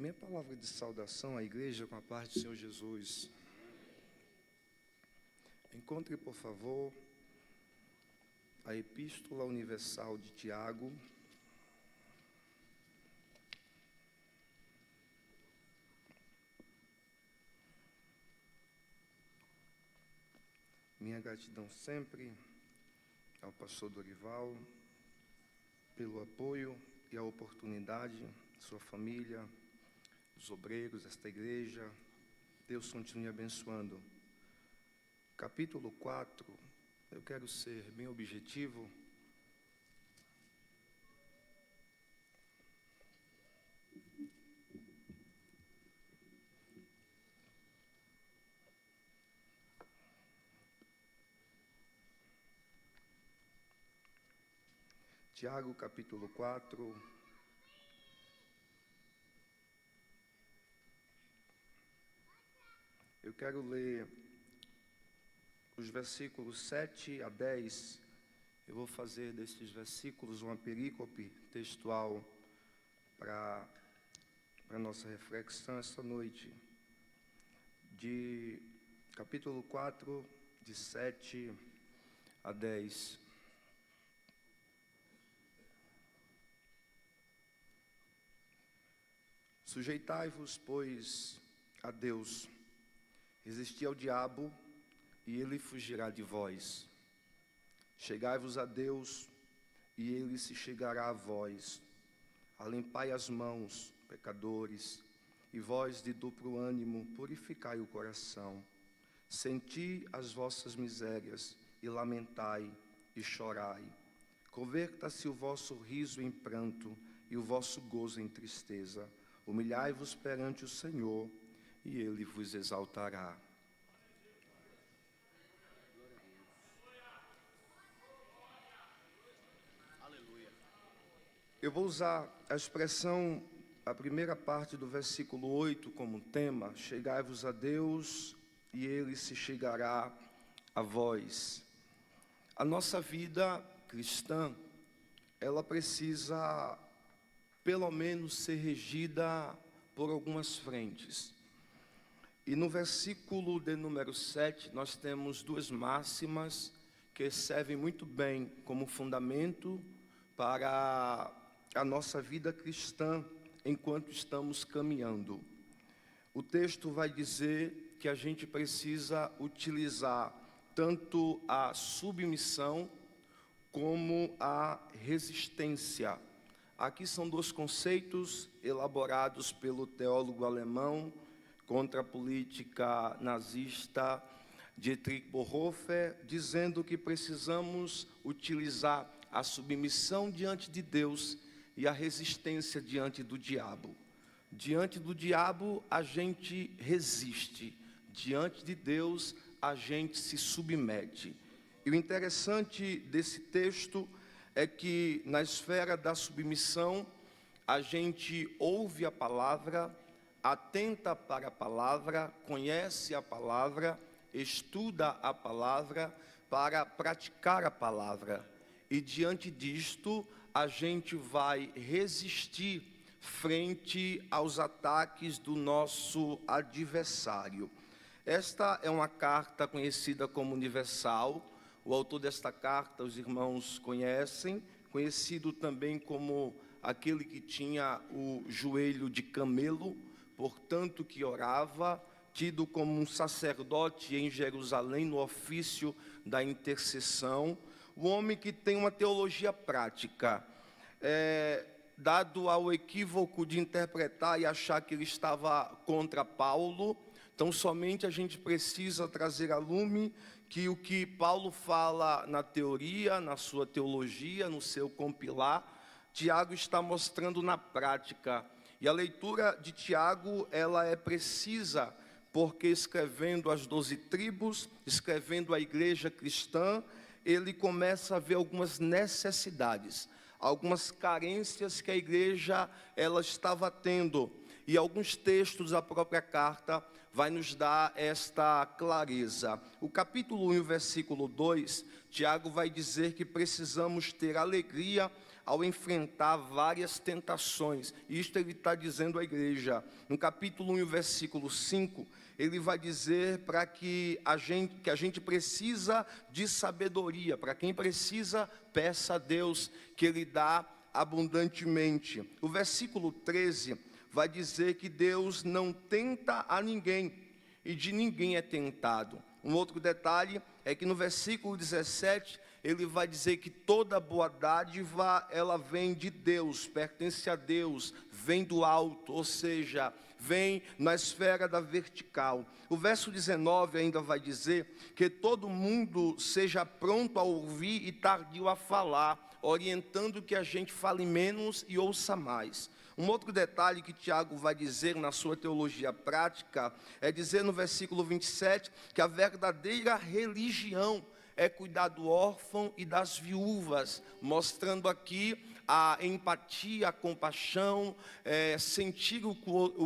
Minha palavra de saudação à igreja com a paz do Senhor Jesus. Encontre, por favor, a Epístola Universal de Tiago. Minha gratidão sempre ao pastor Dorival pelo apoio e a oportunidade, sua família, os obreiros desta igreja. Deus continue abençoando. Capítulo 4, eu quero ser bem objetivo. Tiago, capítulo 4. Eu quero ler os versículos 7 a 10. Eu vou fazer desses versículos uma perícope textual para a nossa reflexão esta noite. De capítulo 4, de 7 a 10. Sujeitai-vos, pois, a Deus. Resisti ao diabo, e ele fugirá de vós. Chegai-vos a Deus, e ele se chegará a vós. Alimpai as mãos, pecadores, e vós de duplo ânimo, purificai o coração. Senti as vossas misérias, e lamentai, e chorai. Converta-se o vosso riso em pranto, e o vosso gozo em tristeza. Humilhai-vos perante o Senhor, e Ele vos exaltará. Eu vou usar a expressão, a primeira parte do versículo 8 como tema: chegai-vos a Deus, e Ele se chegará a vós. A nossa vida cristã, ela precisa pelo menos ser regida por algumas frentes. E no versículo de número 7, nós temos duas máximas que servem muito bem como fundamento para a nossa vida cristã enquanto estamos caminhando. O texto vai dizer que a gente precisa utilizar tanto a submissão como a resistência. Aqui são dois conceitos elaborados pelo teólogo alemão contra a política nazista Dietrich Bonhoeffer, dizendo que precisamos utilizar a submissão diante de Deus e a resistência diante do diabo. Diante do diabo a gente resiste, diante de Deus a gente se submete. E o interessante desse texto é que na esfera da submissão, a gente ouve a palavra, atenta para a palavra, conhece a palavra, estuda a palavra para praticar a palavra. E diante disto, a gente vai resistir frente aos ataques do nosso adversário. Esta é uma carta conhecida como universal. O autor desta carta, os irmãos conhecem, conhecido também como aquele que tinha o joelho de camelo, portanto que orava, tido como um sacerdote em Jerusalém no ofício da intercessão, o homem que tem uma teologia prática, dado ao equívoco de interpretar e achar que ele estava contra Paulo. Então somente a gente precisa trazer a lume que o que Paulo fala na teoria, na sua teologia, no seu compilar, Tiago está mostrando na prática. E a leitura de Tiago, ela é precisa, porque escrevendo as 12 tribos, escrevendo a igreja cristã, ele começa a ver algumas necessidades, algumas carências que a igreja ela estava tendo. e alguns textos da própria carta vai nos dar esta clareza. O capítulo 1, versículo 2, Tiago vai dizer que precisamos ter alegria ao enfrentar várias tentações. Isto ele está dizendo à igreja. No capítulo 1, versículo 5, ele vai dizer para que a gente precisa de sabedoria. Para quem precisa, peça a Deus que Ele dá abundantemente. O versículo 13 vai dizer que Deus não tenta a ninguém e de ninguém é tentado. Um outro detalhe é que no versículo 17, ele vai dizer que toda boa dádiva, ela vem de Deus, pertence a Deus, vem do alto, ou seja, vem na esfera da vertical. O verso 19 ainda vai dizer que todo mundo seja pronto a ouvir e tardio a falar, orientando que a gente fale menos e ouça mais. Um outro detalhe que Tiago vai dizer na sua teologia prática, é dizer no versículo 27, que a verdadeira religião é cuidar do órfão e das viúvas, mostrando aqui a empatia, a compaixão, sentir o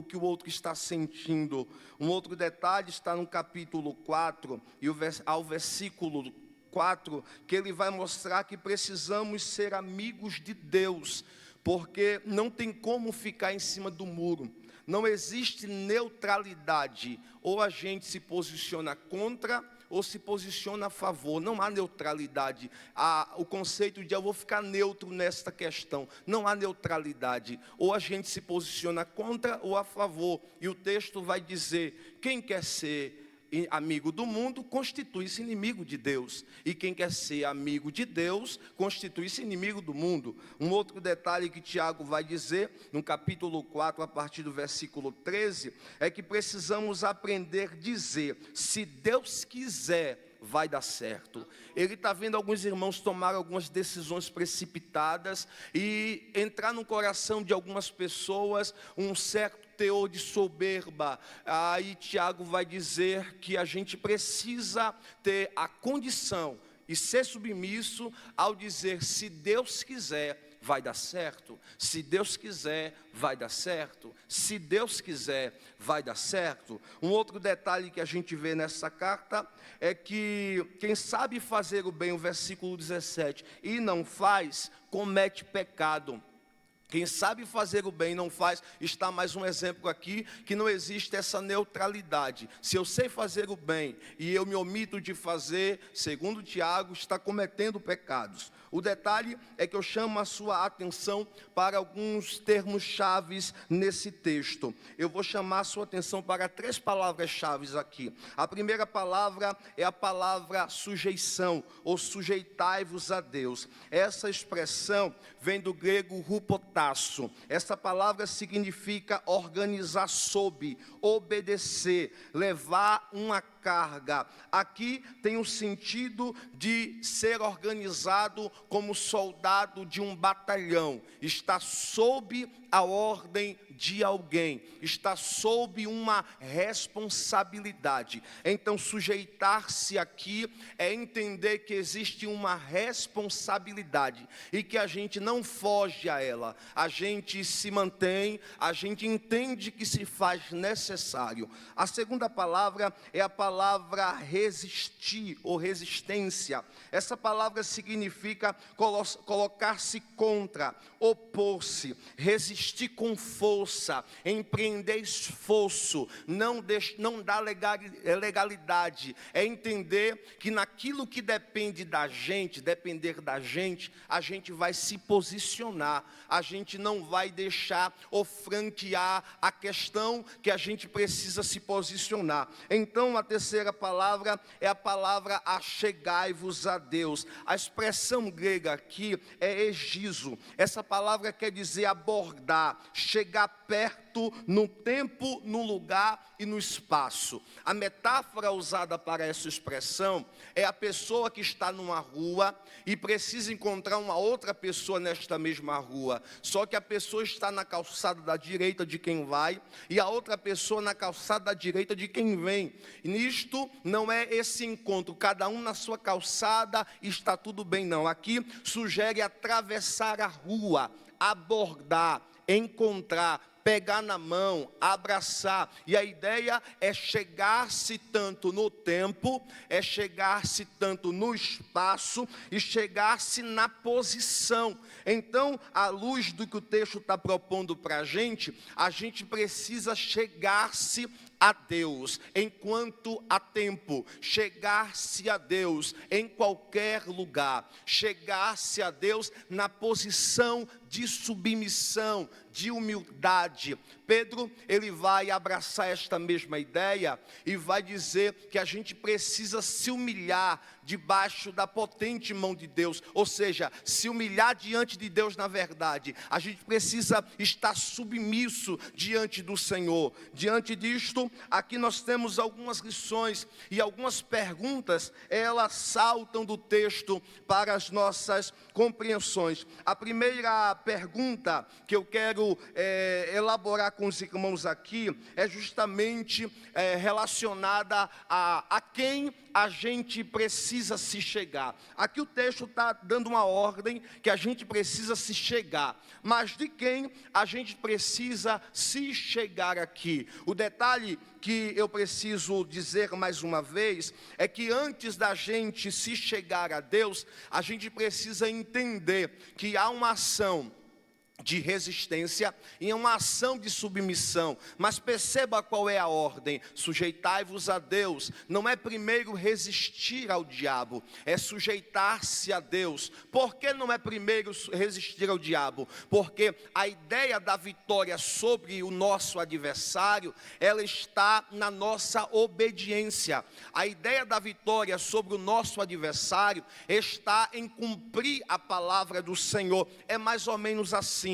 que o outro está sentindo. Um outro detalhe está no capítulo 4, e ao versículo 4, que ele vai mostrar que precisamos ser amigos de Deus, porque não tem como ficar em cima do muro. Não existe neutralidade, ou a gente se posiciona contra ou se posiciona a favor. Não há neutralidade. O conceito de eu vou ficar neutro nesta questão. Não há neutralidade. Ou a gente se posiciona contra ou a favor. E o texto vai dizer, quem quer ser amigo do mundo, constitui-se inimigo de Deus. E quem quer ser amigo de Deus, constitui-se inimigo do mundo. Um outro detalhe que Tiago vai dizer, no capítulo 4, a partir do versículo 13, é que precisamos aprender a dizer, se Deus quiser, vai dar certo. Ele está vendo alguns irmãos tomar algumas decisões precipitadas e entrar no coração de algumas pessoas um certo teor de soberba. Aí Tiago vai dizer que a gente precisa ter a condição e ser submisso ao dizer, se Deus quiser, vai dar certo. Se Deus quiser, vai dar certo. Se Deus quiser, vai dar certo. Um outro detalhe que a gente vê nessa carta é que quem sabe fazer o bem, o versículo 17, e não faz, comete pecado. Quem sabe fazer o bem e não faz, está mais um exemplo aqui, que não existe essa neutralidade. Se eu sei fazer o bem e eu me omito de fazer, segundo Tiago, está cometendo pecados. O detalhe é que eu chamo a sua atenção para alguns termos chaves nesse texto. Eu vou chamar a sua atenção para 3 palavras-chave aqui. A primeira palavra é a palavra sujeição, ou sujeitai-vos a Deus. Essa expressão vem do grego hupotasso. Essa palavra significa organizar sob, obedecer, levar uma carga. Aqui tem o sentido de ser organizado como soldado de um batalhão. Está sob a ordem de alguém, está sob uma responsabilidade. Então, sujeitar-se aqui é entender que existe uma responsabilidade e que a gente não foge a ela, a gente se mantém, a gente entende que se faz necessário. A segunda palavra é a palavra resistir ou resistência. Essa palavra significa colocar-se contra, opor-se, resistir com força, empreender esforço, não dar legalidade, é entender que naquilo que depender da gente, a gente vai se posicionar, a gente não vai deixar ou franquear a questão que a gente precisa se posicionar. Então, a terceira palavra é a palavra achegai-vos a Deus. A expressão grega aqui é egizo. Essa palavra quer dizer abordar, chegar perto, no tempo, no lugar e no espaço. A metáfora usada para essa expressão é a pessoa que está numa rua e precisa encontrar uma outra pessoa nesta mesma rua. Só que a pessoa está na calçada da direita de quem vai e a outra pessoa na calçada da direita de quem vem. E nisto não é esse encontro, cada um na sua calçada, está tudo bem, não. Aqui sugere atravessar a rua, abordar, encontrar, pegar na mão, abraçar. E a ideia é chegar-se tanto no tempo, é chegar-se tanto no espaço e chegar-se na posição. Então, à luz do que o texto está propondo para a gente precisa chegar-se a Deus enquanto há tempo, chegar-se a Deus em qualquer lugar, chegar-se a Deus na posição de submissão, de humildade. Pedro, ele vai abraçar esta mesma ideia e vai dizer que a gente precisa se humilhar debaixo da potente mão de Deus, ou seja, se humilhar diante de Deus na verdade. A gente precisa estar submisso diante do Senhor. Diante disto, aqui nós temos algumas lições e algumas perguntas, elas saltam do texto para as nossas compreensões. A primeira pergunta que eu quero elaborar com os irmãos aqui é justamente relacionada a quem a gente precisa se chegar. Aqui o texto está dando uma ordem que a gente precisa se chegar, mas de quem a gente precisa se chegar aqui? O detalhe que eu preciso dizer mais uma vez é que antes da gente se chegar a Deus, a gente precisa entender que há uma ação de resistência e uma ação de submissão. Mas perceba qual é a ordem: sujeitai-vos a Deus. Não é primeiro resistir ao diabo, é sujeitar-se a Deus. Por que não é primeiro resistir ao diabo? Porque a ideia da vitória sobre o nosso adversário, ela está na nossa obediência. A ideia da vitória sobre o nosso adversário está em cumprir a palavra do Senhor. É mais ou menos assim.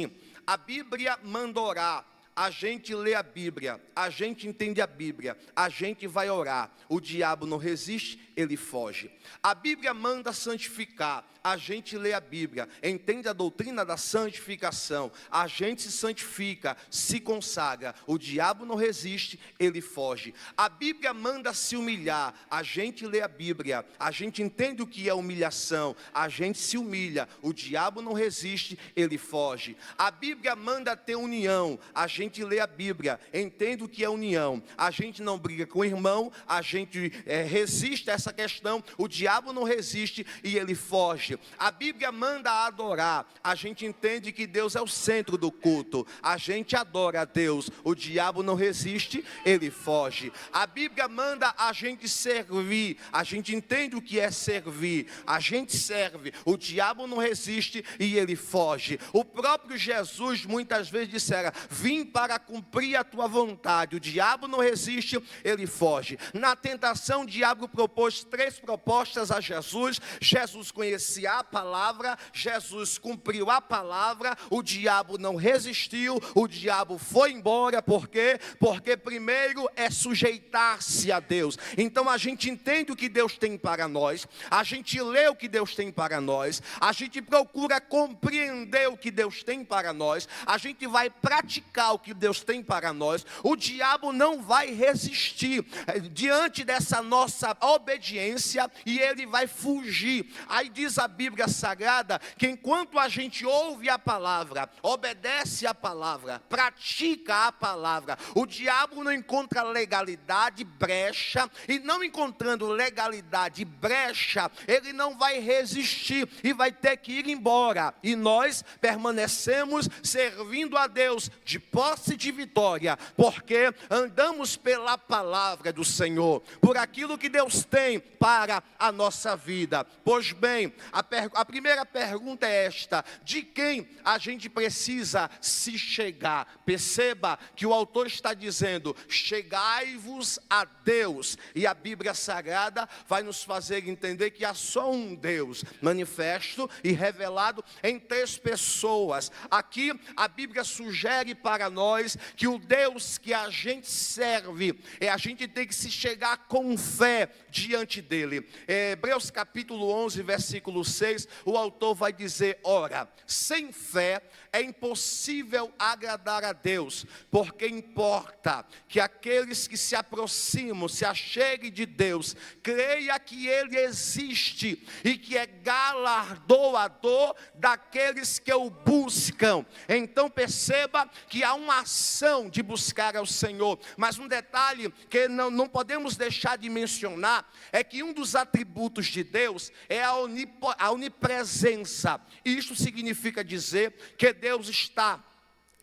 A Bíblia manda orar, a gente lê a Bíblia, a gente entende a Bíblia, a gente vai orar. O diabo não resiste, ele foge. A Bíblia manda santificar, a gente lê a Bíblia, entende a doutrina da santificação, a gente se santifica, se consagra. O diabo não resiste, ele foge. A Bíblia manda se humilhar, a gente lê a Bíblia, a gente entende o que é humilhação, a gente se humilha. O diabo não resiste, ele foge. A Bíblia manda ter união, a gente lê a Bíblia, entende o que é união. A gente não briga com o irmão, a gente resiste a essa questão, o diabo não resiste e ele foge. A Bíblia manda adorar, a gente entende que Deus é o centro do culto, a gente adora a Deus, o diabo não resiste, ele foge. A Bíblia manda a gente servir, a gente entende o que é servir, a gente serve, o diabo não resiste e ele foge. O próprio Jesus muitas vezes dissera: vim para cumprir a tua vontade. O diabo não resiste, ele foge. Na tentação, o diabo propôs 3 propostas a Jesus. Jesus conhecia a palavra, Jesus cumpriu a palavra, o diabo não resistiu, o diabo foi embora. Por quê? Porque primeiro é sujeitar-se a Deus. Então a gente entende o que Deus tem para nós, a gente lê o que Deus tem para nós, a gente procura compreender o que Deus tem para nós, a gente vai praticar o que Deus tem para nós. O diabo não vai resistir diante dessa nossa obediência e ele vai fugir. Aí diz a Bíblia Sagrada que enquanto a gente ouve a palavra, obedece a palavra, pratica a palavra, o diabo não encontra legalidade, brecha, e não encontrando legalidade, brecha, ele não vai resistir e vai ter que ir embora. E nós permanecemos servindo a Deus de posse de vitória, porque andamos pela palavra do Senhor, por aquilo que Deus tem para a nossa vida. Pois bem, a primeira pergunta é esta: de quem a gente precisa se chegar? Perceba que o autor está dizendo: chegai-vos a Deus, e a Bíblia Sagrada vai nos fazer entender que há só um Deus, manifesto e revelado em 3 pessoas. Aqui a Bíblia sugere para nós que o Deus que a gente serve, a gente tem que se chegar com fé diante dele. Hebreus capítulo 11, versículo 6, o autor vai dizer: ora, sem fé é impossível agradar a Deus, porque importa que aqueles que se aproximam, se acheguem de Deus, creia que Ele existe e que é galardoador daqueles que o buscam. Então perceba que há uma ação de buscar ao Senhor, mas um detalhe que não podemos deixar de mencionar é que um dos atributos de Deus é a onipresença. Isto significa dizer que Deus está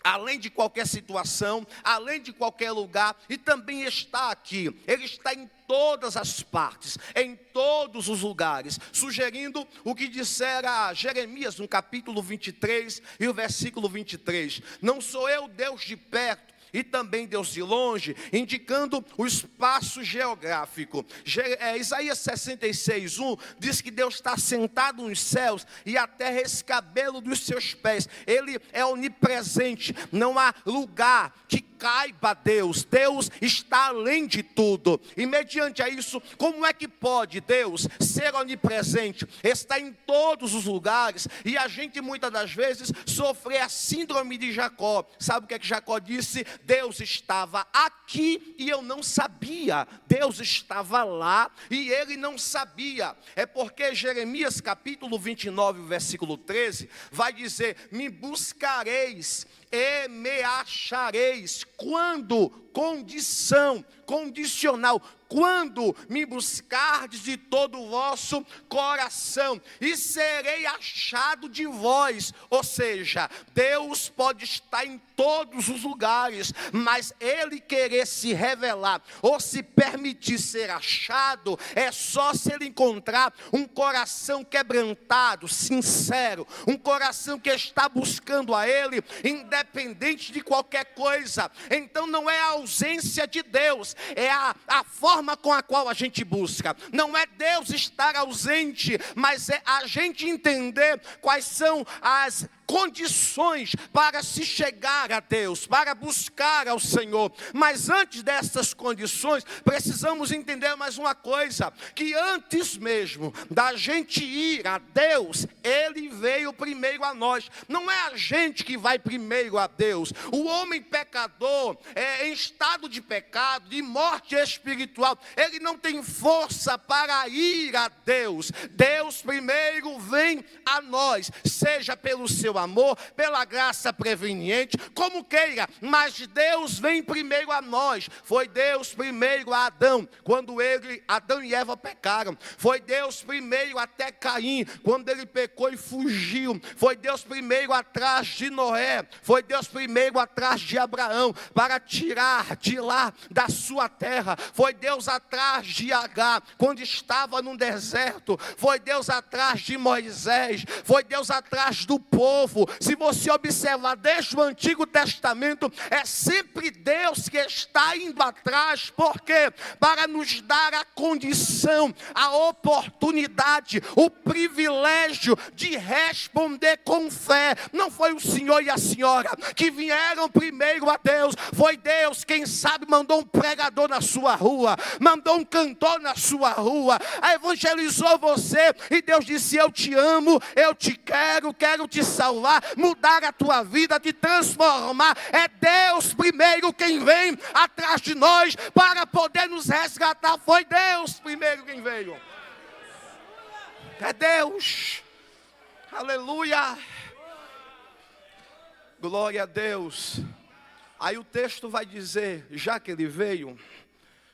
além de qualquer situação, além de qualquer lugar, e também está aqui. Ele está em todas as partes, em todos os lugares, sugerindo o que dissera Jeremias no capítulo 23 e o versículo 23. Não sou eu Deus de perto e também Deus de longe, indicando o espaço geográfico. Isaías 66:1 diz que Deus está sentado nos céus e a terra é escabelo dos seus pés. Ele é onipresente, não há lugar que caiba a Deus. Deus está além de tudo. E mediante a isso, como é que pode Deus ser onipresente? Está em todos os lugares, e a gente muitas das vezes sofre a síndrome de Jacó. Sabe o que é que Jacó disse? Deus estava aqui e eu não sabia. Deus estava lá e ele não sabia. É porque Jeremias capítulo 29, versículo 13, vai dizer: me buscareis e me achareis. Quando? Condicional. Quando me buscardes de todo o vosso coração, e serei achado de vós. Ou seja, Deus pode estar em todos os lugares, mas Ele querer se revelar, ou se permitir ser achado, é só se Ele encontrar um coração quebrantado, sincero, um coração que está buscando a Ele, independente de qualquer coisa. Então não é a ausência de Deus, é a forma com a qual a gente busca. Não é Deus estar ausente, mas é a gente entender quais são as condições para se chegar a Deus, para buscar ao Senhor. Mas antes dessas condições, precisamos entender mais uma coisa, que antes mesmo da gente ir a Deus, Ele veio primeiro a nós. Não é a gente que vai primeiro a Deus. O homem pecador, em estado de pecado, de morte espiritual, ele não tem força para ir a Deus. Deus primeiro vem a nós, seja pelo seu amor, pela graça preveniente, como queira, mas Deus vem primeiro a nós. Foi Deus primeiro a Adão, quando Adão e Eva pecaram. Foi Deus primeiro até Caim, quando ele pecou e fugiu. Foi Deus primeiro atrás de Noé. Foi Deus primeiro atrás de Abraão, para tirar de lá da sua terra. Foi Deus atrás de Agar, quando estava no deserto. Foi Deus atrás de Moisés. Foi Deus atrás do povo. Se você observar desde o Antigo Testamento, é sempre Deus que está indo atrás. Por quê? Para nos dar a condição, a oportunidade, o privilégio de responder com fé. Não foi o senhor e a senhora que vieram primeiro a Deus. Foi Deus, quem sabe, mandou um pregador na sua rua, mandou um cantor na sua rua, evangelizou você, e Deus disse: eu te amo, eu te quero te salvar, mudar a tua vida, te transformar. É Deus primeiro quem vem atrás de nós para poder nos resgatar. Foi Deus primeiro quem veio. É Deus. Aleluia. Glória a Deus. Aí o texto vai dizer: já que ele veio,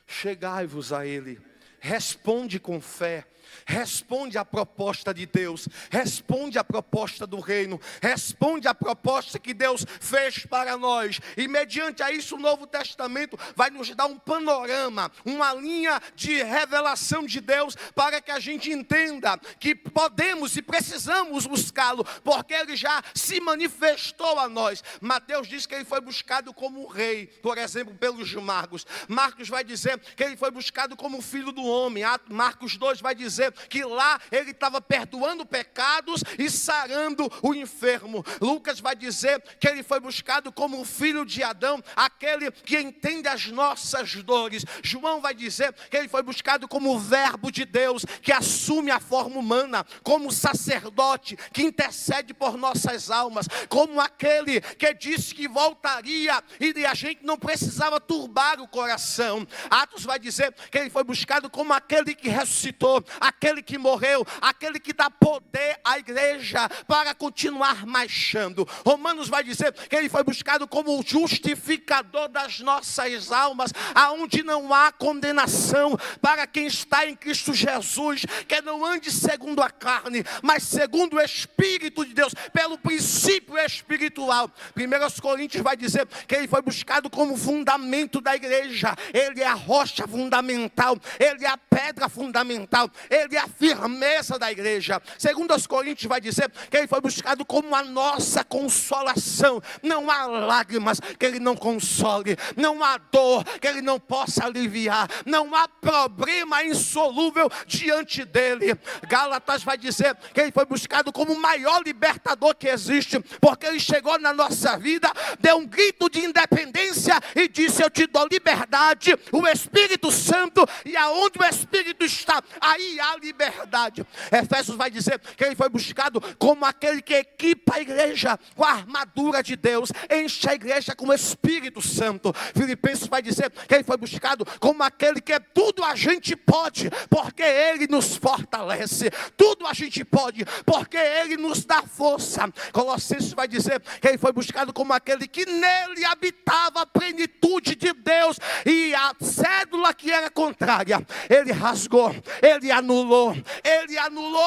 chegai-vos a ele. Responde com fé. Responde à proposta de Deus, responde à proposta do reino, responde à proposta que Deus fez para nós. E mediante a isso o Novo Testamento vai nos dar um panorama, uma linha de revelação de Deus, para que a gente entenda que podemos e precisamos buscá-lo, porque Ele já se manifestou a nós. Mateus diz que Ele foi buscado como rei, por exemplo, pelos Marcos. Marcos vai dizer que Ele foi buscado como filho do homem. Marcos 2 vai dizer que lá ele estava perdoando pecados e sarando o enfermo. Lucas vai dizer que ele foi buscado como o filho de Adão, aquele que entende as nossas dores. João vai dizer que ele foi buscado como o verbo de Deus, que assume a forma humana, como sacerdote, que intercede por nossas almas, como aquele que disse que voltaria e a gente não precisava turbar o coração. Atos vai dizer que ele foi buscado como aquele que ressuscitou, aquele que morreu, aquele que dá poder à igreja para continuar marchando. Romanos vai dizer que ele foi buscado como o justificador das nossas almas, aonde não há condenação para quem está em Cristo Jesus, que não ande segundo a carne, mas segundo o Espírito de Deus, pelo princípio espiritual. 1 Coríntios vai dizer que ele foi buscado como fundamento da igreja. Ele é a rocha fundamental, ele é a pedra fundamental, ele é a firmeza da igreja. 2 Coríntios vai dizer que ele foi buscado como a nossa consolação. Não há lágrimas que ele não console, não há dor que ele não possa aliviar, não há problema insolúvel diante dele. Gálatas vai dizer que ele foi buscado como o maior libertador que existe, porque ele chegou na nossa vida, deu um grito de independência e disse: eu te dou liberdade, o Espírito Santo, e aonde o Espírito está, aí há liberdade. Efésios vai dizer que ele foi buscado como aquele que equipa a igreja com a armadura de Deus, enche a igreja com o Espírito Santo. Filipenses vai dizer que ele foi buscado como aquele que tudo a gente pode, porque ele nos fortalece. Tudo a gente pode, porque ele nos dá força. Colossenses vai dizer que ele foi buscado como aquele que nele habitava a plenitude de Deus, e a cédula que era contrária, ele rasgou, ele anulou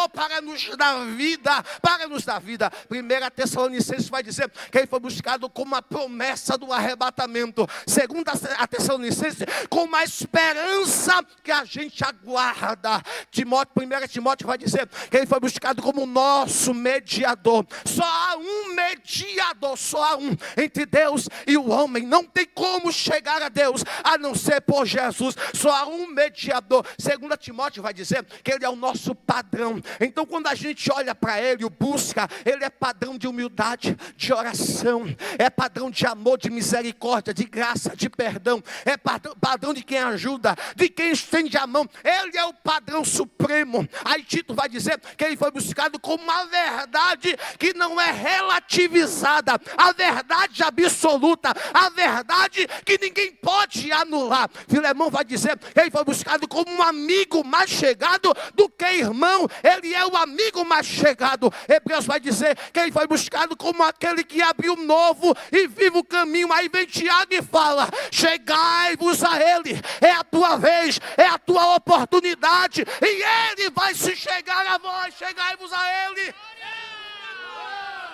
para nos dar vida, para nos dar vida. 1 Tessalonicenses vai dizer que ele foi buscado como a promessa do arrebatamento. 2 Tessalonicenses, como a esperança que a gente aguarda. 1 Timóteo vai dizer que ele foi buscado como nosso mediador. Só há um mediador, só há um entre Deus e o homem. Não tem como chegar a Deus a não ser por Jesus. Só há um mediador. 2 Timóteo vai dizer que ele é o nosso padrão. Então quando a gente olha para ele, o busca, ele é padrão de humildade, de oração, é padrão de amor, de misericórdia, de graça, de perdão, é padrão de quem ajuda, de quem estende a mão. Ele é o padrão supremo. Aí Tito vai dizer que ele foi buscado como uma verdade que não é relativizada, a verdade absoluta, a verdade que ninguém pode anular. Filemão vai dizer que ele foi buscado como um amigo mais chegado do que irmão. Ele é o amigo mais chegado. Hebreus vai dizer que ele foi buscado como aquele que abriu novo e vivo caminho. Aí vem Tiago e fala: chegai-vos a ele, é a tua vez, é a tua oportunidade, e ele vai se chegar a vós. Chegai-vos a ele,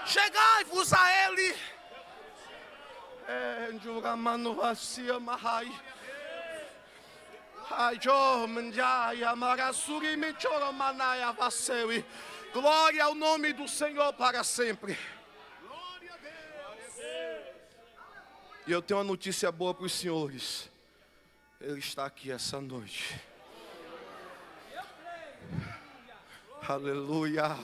chegai-vos a ele. Glória ao nome do Senhor para sempre. E eu tenho uma notícia boa para os senhores. Ele está aqui essa noite. Aleluia.